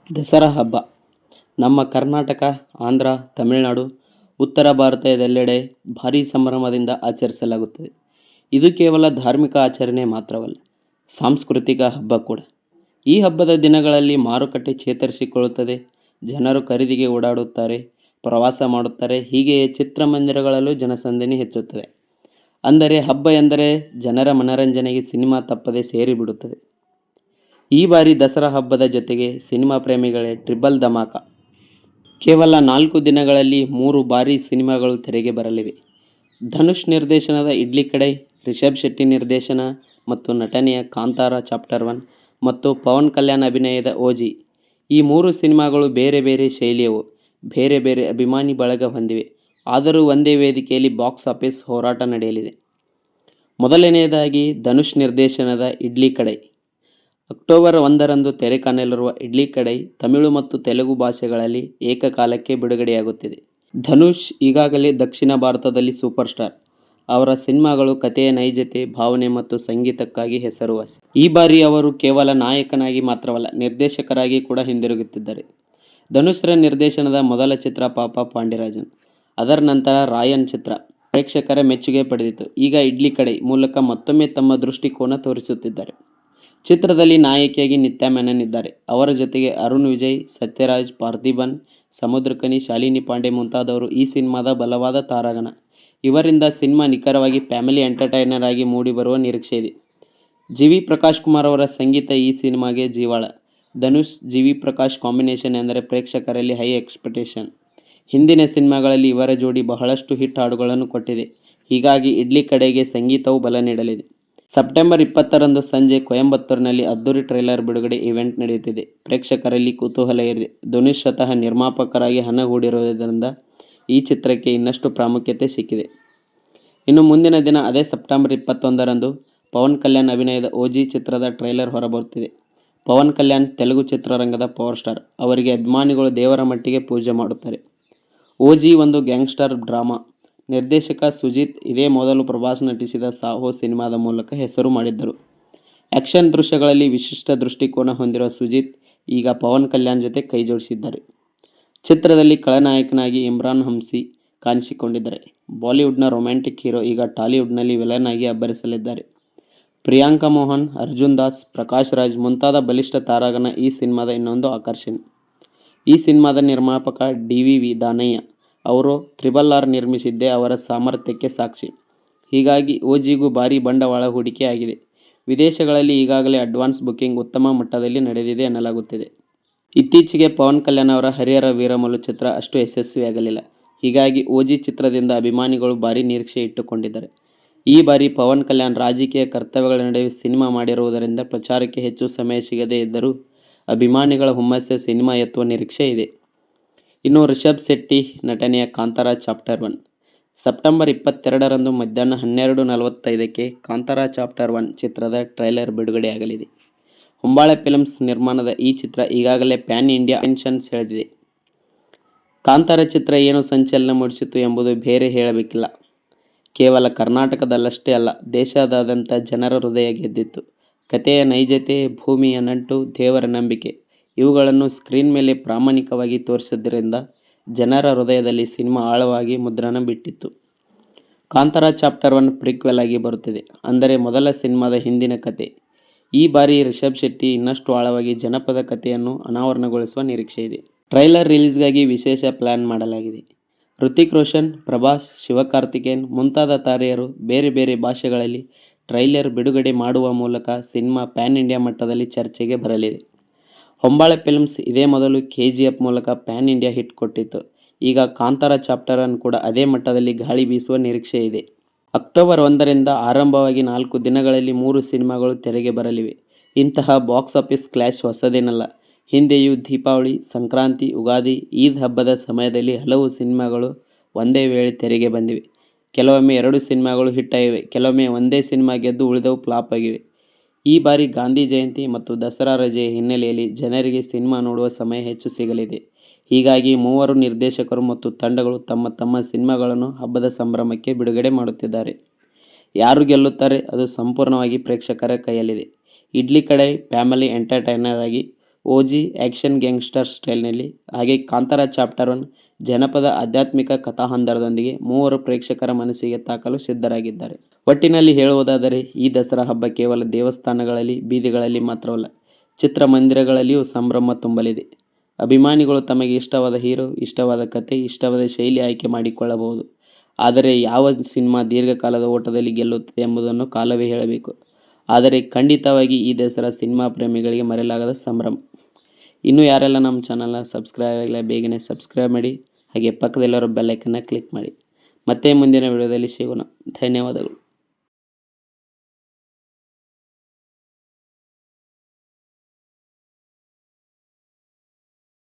ದಸರಾ ಹಬ್ಬ ನಮ್ಮ ಕರ್ನಾಟಕ, ಆಂಧ್ರ, ತಮಿಳುನಾಡು, ಉತ್ತರ ಭಾರತದೆಲ್ಲೆಡೆ ಭಾರೀ ಸಂಭ್ರಮದಿಂದ ಆಚರಿಸಲಾಗುತ್ತದೆ. ಇದು ಕೇವಲ ಧಾರ್ಮಿಕ ಆಚರಣೆ ಮಾತ್ರವಲ್ಲ, ಸಾಂಸ್ಕೃತಿಕ ಹಬ್ಬ ಕೂಡ. ಈ ಹಬ್ಬದ ದಿನಗಳಲ್ಲಿ ಮಾರುಕಟ್ಟೆ ಚೇತರಿಸಿಕೊಳ್ಳುತ್ತದೆ, ಜನರು ಖರೀದಿಗೆ ಓಡಾಡುತ್ತಾರೆ, ಪ್ರವಾಸ ಮಾಡುತ್ತಾರೆ. ಹೀಗೆಯೇ ಚಿತ್ರಮಂದಿರಗಳಲ್ಲೂ ಜನಸಂದಣಿ ಹೆಚ್ಚುತ್ತದೆ. ಅಂದರೆ ಹಬ್ಬ ಎಂದರೆ ಜನರ ಮನರಂಜನೆಗೆ ಸಿನಿಮಾ ತಪ್ಪದೆ ಸೇರಿಬಿಡುತ್ತದೆ. ಈ ಬಾರಿ ದಸರಾ ಹಬ್ಬದ ಜೊತೆಗೆ ಸಿನಿಮಾ ಪ್ರೇಮಿಗಳೇ ಟ್ರಿಬಲ್ ಧಮಾಕ. ಕೇವಲ 4 ದಿನಗಳಲ್ಲಿ 3 ಭಾರೀ ಸಿನಿಮಾಗಳು ತೆರೆಗೆ ಬರಲಿವೆ. ಧನುಷ್ ನಿರ್ದೇಶನದ ಇಡ್ಲಿ ಕಡೈ, ರಿಷಬ್ ಶೆಟ್ಟಿ ನಿರ್ದೇಶನ ಮತ್ತು ನಟನೆಯ ಕಾಂತಾರ ಚಾಪ್ಟರ್ 1 ಮತ್ತು ಪವನ್ ಕಲ್ಯಾಣ್ ಅಭಿನಯದ ಓಜಿ. ಈ 3 ಸಿನಿಮಾಗಳು ಬೇರೆ ಬೇರೆ ಶೈಲಿಯವು, ಬೇರೆ ಬೇರೆ ಅಭಿಮಾನಿ ಬಳಗ ಹೊಂದಿವೆ. ಆದರೂ ಒಂದೇ ವೇದಿಕೆಯಲ್ಲಿ ಬಾಕ್ಸ್ ಆಫೀಸ್ ಹೋರಾಟ ನಡೆಯಲಿದೆ. ಮೊದಲನೆಯದಾಗಿ ಧನುಷ್ ನಿರ್ದೇಶನದ ಇಡ್ಲಿ ಕಡೈ. ಅಕ್ಟೋಬರ್ 1ರಂದು ತೆರೆ ಕಾಣಲಿರುವ ಇಡ್ಲಿ ಕಡೈ ತಮಿಳು ಮತ್ತು ತೆಲುಗು ಭಾಷೆಗಳಲ್ಲಿ ಏಕಕಾಲಕ್ಕೆ ಬಿಡುಗಡೆಯಾಗುತ್ತಿದೆ. ಧನುಷ್ ಈಗಾಗಲೇ ದಕ್ಷಿಣ ಭಾರತದಲ್ಲಿ ಸೂಪರ್ ಸ್ಟಾರ್. ಅವರ ಸಿನಿಮಾಗಳು ಕಥೆಯ ನೈಜತೆ, ಭಾವನೆ ಮತ್ತು ಸಂಗೀತಕ್ಕಾಗಿ ಹೆಸರುವಾಸಿ. ಈ ಬಾರಿ ಅವರು ಕೇವಲ ನಾಯಕನಾಗಿ ಮಾತ್ರವಲ್ಲ, ನಿರ್ದೇಶಕರಾಗಿ ಕೂಡ ಹಿಂದಿರುಗುತ್ತಿದ್ದಾರೆ. ಧನುಷ್ರ ನಿರ್ದೇಶನದ ಮೊದಲ ಚಿತ್ರ ಪಾಪ ಪಾಂಡಿರಾಜನ್. ಅದರ ನಂತರ ರಾಯನ್ ಚಿತ್ರ ಪ್ರೇಕ್ಷಕರ ಮೆಚ್ಚುಗೆ ಪಡೆದಿತ್ತು. ಈಗ ಇಡ್ಲಿ ಕಡೈ ಮೂಲಕ ಮತ್ತೊಮ್ಮೆ ತಮ್ಮ ದೃಷ್ಟಿಕೋನ ತೋರಿಸುತ್ತಿದ್ದಾರೆ. ಚಿತ್ರದಲ್ಲಿ ನಾಯಕಿಯಾಗಿ ನಿತ್ಯಾ ಮೆನನ್ ಇದ್ದಾರೆ. ಅವರ ಜೊತೆಗೆ ಅರುಣ್ ವಿಜಯ್, ಸತ್ಯರಾಜ್, ಪಾರ್ಥಿಬನ್, ಸಮುದ್ರಕನಿ, ಶಾಲಿನಿ ಪಾಂಡೆ ಮುಂತಾದವರು ಈ ಸಿನಿಮಾದ ಬಲವಾದ ತಾರಾಗಣ. ಇವರಿಂದ ಸಿನಿಮಾ ನಿಖರವಾಗಿ ಫ್ಯಾಮಿಲಿ ಎಂಟರ್ಟೈನರ್ ಆಗಿ ಮೂಡಿಬರುವ ನಿರೀಕ್ಷೆ ಇದೆ. ಜಿ.ವಿ. ಪ್ರಕಾಶ್ ಕುಮಾರ್ ಅವರ ಸಂಗೀತ ಈ ಸಿನಿಮಾಗೆ ಜೀವಾಳ. ಧನುಷ್ ಜಿ.ವಿ. ಪ್ರಕಾಶ್ ಕಾಂಬಿನೇಷನ್ ಎಂದರೆ ಪ್ರೇಕ್ಷಕರಲ್ಲಿ ಹೈ ಎಕ್ಸ್ಪೆಕ್ಟೇಷನ್. ಹಿಂದಿನ ಸಿನಿಮಾಗಳಲ್ಲಿ ಇವರ ಜೋಡಿ ಬಹಳಷ್ಟು ಹಿಟ್ ಹಾಡುಗಳನ್ನು ಕೊಟ್ಟಿದೆ. ಹೀಗಾಗಿ ಇಡ್ಲಿ ಕಡೆಗೆ ಸಂಗೀತವು ಬಲ ನೀಡಲಿದೆ. ಸೆಪ್ಟೆಂಬರ್ 20ರಂದು ಸಂಜೆ ಕೊಯಂಬತ್ತೂರಿನಲ್ಲಿ ಅದ್ದೂರಿ ಟ್ರೈಲರ್ ಬಿಡುಗಡೆ ಇವೆಂಟ್ ನಡೆಯುತ್ತಿದೆ. ಪ್ರೇಕ್ಷಕರಲ್ಲಿ ಕುತೂಹಲ ಏರಿದೆ. ಧನುಷ್ ಸ್ವತಃ ನಿರ್ಮಾಪಕರಾಗಿ ಹಣ ಹೂಡಿರುವುದರಿಂದ ಈ ಚಿತ್ರಕ್ಕೆ ಇನ್ನಷ್ಟು ಪ್ರಾಮುಖ್ಯತೆ ಸಿಕ್ಕಿದೆ. ಇನ್ನು ಮುಂದಿನ ದಿನ ಅದೇ ಸೆಪ್ಟೆಂಬರ್ 21ರಂದು ಪವನ್ ಕಲ್ಯಾಣ್ ಅಭಿನಯದ ಓಜಿ ಚಿತ್ರದ ಟ್ರೈಲರ್ ಹೊರಬರುತ್ತಿದೆ. ಪವನ್ ಕಲ್ಯಾಣ್ ತೆಲುಗು ಚಿತ್ರರಂಗದ ಪವರ್ ಸ್ಟಾರ್. ಅವರಿಗೆ ಅಭಿಮಾನಿಗಳು ದೇವರ ಮಟ್ಟಿಗೆ ಪೂಜೆ ಮಾಡುತ್ತಾರೆ. ಓಜಿ ಒಂದು ಗ್ಯಾಂಗ್ಸ್ಟರ್ ಡ್ರಾಮಾ. ನಿರ್ದೇಶಕ ಸುಜಿತ್ ಇದೇ ಮೊದಲು ಪ್ರಭಾಸ್ ನಟಿಸಿದ ಸಾಹೋ ಸಿನಿಮಾದ ಮೂಲಕ ಹೆಸರು ಮಾಡಿದ್ದರು. ಆ್ಯಕ್ಷನ್ ದೃಶ್ಯಗಳಲ್ಲಿ ವಿಶಿಷ್ಟ ದೃಷ್ಟಿಕೋನ ಹೊಂದಿರುವ ಸುಜಿತ್ ಈಗ ಪವನ್ ಕಲ್ಯಾಣ್ ಜೊತೆ ಕೈಜೋಡಿಸಿದ್ದಾರೆ. ಚಿತ್ರದಲ್ಲಿ ಖಳನಾಯಕನಾಗಿ ಇಮ್ರಾನ್ ಹಂಸಿ ಕಾಣಿಸಿಕೊಂಡಿದ್ದಾರೆ. ಬಾಲಿವುಡ್ನ ರೊಮ್ಯಾಂಟಿಕ್ ಹೀರೋ ಈಗ ಟಾಲಿವುಡ್ನಲ್ಲಿ ವಿಲನ್ ಆಗಿ ಅಬ್ಬರಿಸಲಿದ್ದಾರೆ. ಪ್ರಿಯಾಂಕಾ ಮೋಹನ್, ಅರ್ಜುನ್ ದಾಸ್, ಪ್ರಕಾಶ್ ರಾಜ್ ಮುಂತಾದ ಬಲಿಷ್ಠ ತಾರಾಗಣ ಈ ಸಿನಿಮಾದ ಇನ್ನೊಂದು ಆಕರ್ಷಣೆ. ಈ ಸಿನಿಮಾದ ನಿರ್ಮಾಪಕ ಡಿ.ವಿ.ವಿ. ದಾನಯ್ಯ ಅವರು RRR ನಿರ್ಮಿಸಿದ್ದೇ ಅವರ ಸಾಮರ್ಥ್ಯಕ್ಕೆ ಸಾಕ್ಷಿ. ಹೀಗಾಗಿ ಓಜಿಗೂ ಭಾರೀ ಬಂಡವಾಳ ಹೂಡಿಕೆ ಆಗಿದೆ. ವಿದೇಶಗಳಲ್ಲಿ ಈಗಾಗಲೇ ಅಡ್ವಾನ್ಸ್ ಬುಕಿಂಗ್ ಉತ್ತಮ ಮಟ್ಟದಲ್ಲಿ ನಡೆದಿದೆ ಎನ್ನಲಾಗುತ್ತಿದೆ. ಇತ್ತೀಚೆಗೆ ಪವನ್ ಕಲ್ಯಾಣ್ ಅವರ ಹರಿಹರ ವೀರಮಲ್ಲು ಚಿತ್ರ ಅಷ್ಟು ಯಶಸ್ವಿಯಾಗಲಿಲ್ಲ. ಹೀಗಾಗಿ ಓಜಿ ಚಿತ್ರದಿಂದ ಅಭಿಮಾನಿಗಳು ಭಾರೀ ನಿರೀಕ್ಷೆ ಇಟ್ಟುಕೊಂಡಿದ್ದಾರೆ. ಈ ಬಾರಿ ಪವನ್ ಕಲ್ಯಾಣ್ ರಾಜಕೀಯ ಕರ್ತವ್ಯಗಳ ನಡುವೆ ಸಿನಿಮಾ ಮಾಡಿರುವುದರಿಂದ ಪ್ರಚಾರಕ್ಕೆ ಹೆಚ್ಚು ಸಮಯ ಸಿಗದೇ ಇದ್ದರೂ ಅಭಿಮಾನಿಗಳ ಹುಮ್ಮಸ್ಸೇ ಸಿನಿಮಾ ಎತ್ತುವ ನಿರೀಕ್ಷೆ ಇದೆ. ಇನ್ನು ರಿಷಬ್ ಶೆಟ್ಟಿ ನಟನೆಯ ಕಾಂತಾರ ಚಾಪ್ಟರ್ 1. ಸೆಪ್ಟೆಂಬರ್ 22ರಂದು ಮಧ್ಯಾಹ್ನ 12:45ಕ್ಕೆ ಕಾಂತಾರ ಚಾಪ್ಟರ್ 1 ಚಿತ್ರದ ಟ್ರೈಲರ್ ಬಿಡುಗಡೆಯಾಗಲಿದೆ. ಹೊಂಬಾಳೆ ಫಿಲ್ಮ್ಸ್ ನಿರ್ಮಾಣದ ಈ ಚಿತ್ರ ಈಗಾಗಲೇ ಪ್ಯಾನ್ ಇಂಡಿಯಾ ಅಟೆನ್ಷನ್ ಸೆಳೆದಿದೆ. ಕಾಂತಾರ ಚಿತ್ರ ಏನು ಸಂಚಲನ ಮೂಡಿಸಿತು ಎಂಬುದು ಬೇರೆ ಹೇಳಬೇಕಿಲ್ಲ. ಕೇವಲ ಕರ್ನಾಟಕದಲ್ಲಷ್ಟೇ ಅಲ್ಲ, ದೇಶಾದ್ಯಂತ ಜನರ ಹೃದಯ ಗೆದ್ದಿತ್ತು. ಕಥೆಯ ನೈಜತೆ, ಭೂಮಿಯ ನಂಟು, ದೇವರ ನಂಬಿಕೆ ಇವುಗಳನ್ನು ಸ್ಕ್ರೀನ್ ಮೇಲೆ ಪ್ರಾಮಾಣಿಕವಾಗಿ ತೋರಿಸಿದ್ದರಿಂದ ಜನರ ಹೃದಯದಲ್ಲಿ ಸಿನಿಮಾ ಆಳವಾಗಿ ಮುದ್ರಣ ಬಿಟ್ಟಿತ್ತು. ಕಾಂತಾರ ಚಾಪ್ಟರ್ 1 ಪ್ರಿಕ್ವೆಲ್ ಆಗಿ ಬರುತ್ತಿದೆ. ಅಂದರೆ ಮೊದಲ ಸಿನಿಮಾದ ಹಿಂದಿನ ಕತೆ. ಈ ಬಾರಿ ರಿಷಬ್ ಶೆಟ್ಟಿ ಇನ್ನಷ್ಟು ಆಳವಾಗಿ ಜನಪದ ಕಥೆಯನ್ನು ಅನಾವರಣಗೊಳಿಸುವ ನಿರೀಕ್ಷೆ ಇದೆ. ಟ್ರೈಲರ್ ರಿಲೀಸ್ಗಾಗಿ ವಿಶೇಷ ಪ್ಲಾನ್ ಮಾಡಲಾಗಿದೆ. ಹೃತಿಕ್ ರೋಷನ್, ಪ್ರಭಾಸ್, ಶಿವಕಾರ್ತಿಕೇಯನ್ ಮುಂತಾದ ತಾರೆಯರು ಬೇರೆ ಬೇರೆ ಭಾಷೆಗಳಲ್ಲಿ ಟ್ರೈಲರ್ ಬಿಡುಗಡೆ ಮಾಡುವ ಮೂಲಕ ಸಿನಿಮಾ ಪ್ಯಾನ್ ಇಂಡಿಯಾ ಮಟ್ಟದಲ್ಲಿ ಚರ್ಚೆಗೆ ಬರಲಿದೆ. ಹೊಂಬಾಳೆ ಫಿಲ್ಮ್ಸ್ ಇದೇ ಮೊದಲು KGF ಮೂಲಕ ಪ್ಯಾನ್ ಇಂಡಿಯಾ ಹಿಟ್ ಕೊಟ್ಟಿತ್ತು. ಈಗ ಕಾಂತಾರ ಚಾಪ್ಟರ್ 1 ಕೂಡ ಅದೇ ಮಟ್ಟದಲ್ಲಿ ಗಾಳಿ ಬೀಸುವ ನಿರೀಕ್ಷೆ ಇದೆ. ಅಕ್ಟೋಬರ್ 1ರಿಂದ ಆರಂಭವಾಗಿ 4 ದಿನಗಳಲ್ಲಿ 3 ಸಿನಿಮಾಗಳು ತೆರೆಗೆ ಬರಲಿವೆ. ಇಂತಹ ಬಾಕ್ಸ್ ಆಫೀಸ್ ಕ್ಲಾಶ್ ಹೊಸದೇನಲ್ಲ. ಹಿಂದೆಯೂ ದೀಪಾವಳಿ, ಸಂಕ್ರಾಂತಿ, ಉಗಾದಿ, ಈದ್ ಹಬ್ಬದ ಸಮಯದಲ್ಲಿ ಹಲವು ಸಿನಿಮಾಗಳು ಒಂದೇ ವೇಳೆ ತೆರೆಗೆ ಬಂದಿವೆ. ಕೆಲವೊಮ್ಮೆ 2 ಸಿನಿಮಾಗಳು ಹಿಟ್ ಆಗಿವೆ, ಕೆಲವೊಮ್ಮೆ ಒಂದೇ ಸಿನಿಮಾ ಗೆದ್ದು ಉಳಿದವು ಫ್ಲಾಪ್ ಆಗಿವೆ. ಈ ಬಾರಿ ಗಾಂಧಿ ಜಯಂತಿ ಮತ್ತು ದಸರಾ ರಜೆಯ ಹಿನ್ನೆಲೆಯಲ್ಲಿ ಜನರಿಗೆ ಸಿನಿಮಾ ನೋಡುವ ಸಮಯ ಹೆಚ್ಚು ಸಿಗಲಿದೆ. ಹೀಗಾಗಿ ಮೂವರು ನಿರ್ದೇಶಕರು ಮತ್ತು ತಂಡಗಳು ತಮ್ಮ ತಮ್ಮ ಸಿನಿಮಾಗಳನ್ನು ಹಬ್ಬದ ಸಂಭ್ರಮಕ್ಕೆ ಬಿಡುಗಡೆ ಮಾಡುತ್ತಿದ್ದಾರೆ. ಯಾರು ಗೆಲ್ಲುತ್ತಾರೆ ಅದು ಸಂಪೂರ್ಣವಾಗಿ ಪ್ರೇಕ್ಷಕರ ಕೈಯಲ್ಲಿದೆ. ಇಡ್ಲಿ ಕಡೈ ಫ್ಯಾಮಿಲಿ ಎಂಟರ್ಟೈನರ್ ಆಗಿ ಓಜಿ ಆ್ಯಕ್ಷನ್ ಗ್ಯಾಂಗ್ಸ್ಟರ್ ಸ್ಟೈಲ್ನಲ್ಲಿ, ಹಾಗೆ ಕಾಂತಾರ ಚಾಪ್ಟರ್ 1 ಜನಪದ ಆಧ್ಯಾತ್ಮಿಕ ಕಥಾಹಂದರದೊಂದಿಗೆ ಮೂವರು ಪ್ರೇಕ್ಷಕರ ಮನಸ್ಸಿಗೆ ತಾಕಲು ಸಿದ್ಧರಾಗಿದ್ದಾರೆ. ಒಟ್ಟಿನಲ್ಲಿ ಹೇಳುವುದಾದರೆ ಈ ದಸರಾ ಹಬ್ಬ ಕೇವಲ ದೇವಸ್ಥಾನಗಳಲ್ಲಿ, ಬೀದಿಗಳಲ್ಲಿ ಮಾತ್ರವಲ್ಲ, ಚಿತ್ರಮಂದಿರಗಳಲ್ಲಿಯೂ ಸಂಭ್ರಮ ತುಂಬಲಿದೆ. ಅಭಿಮಾನಿಗಳು ತಮಗೆ ಇಷ್ಟವಾದ ಹೀರೋ, ಇಷ್ಟವಾದ ಕತೆ, ಇಷ್ಟವಾದ ಶೈಲಿ ಆಯ್ಕೆ ಮಾಡಿಕೊಳ್ಳಬಹುದು. ಆದರೆ ಯಾವ ಸಿನಿಮಾ ದೀರ್ಘಕಾಲದ ಓಟದಲ್ಲಿ ಗೆಲ್ಲುತ್ತದೆ ಎಂಬುದನ್ನು ಕಾಲವೇ ಹೇಳಬೇಕು. ಆದರೆ ಖಂಡಿತವಾಗಿ ಈ ದಸರಾ ಸಿನಿಮಾ ಪ್ರೇಮಿಗಳಿಗೆ ಮರೆಯಲಾಗದ ಸಂಭ್ರಮ. ಇನ್ನೂ ಯಾರೆಲ್ಲ ನಮ್ಮ ಚಾನಲ್ನ ಸಬ್ಸ್ಕ್ರೈಬ್ ಆಗಿಲ್ಲ ಬೇಗನೆ ಸಬ್ಸ್ಕ್ರೈಬ್ ಮಾಡಿ, ಹಾಗೆ ಪಕ್ಕದಲ್ಲಿರೋ ಬೆಲ್ ಐಕನ್ನ ಕ್ಲಿಕ್ ಮಾಡಿ. ಮತ್ತೆ ಮುಂದಿನ ವಿಡಿಯೋದಲ್ಲಿ ಸಿಗೋಣ. ಧನ್ಯವಾದಗಳು.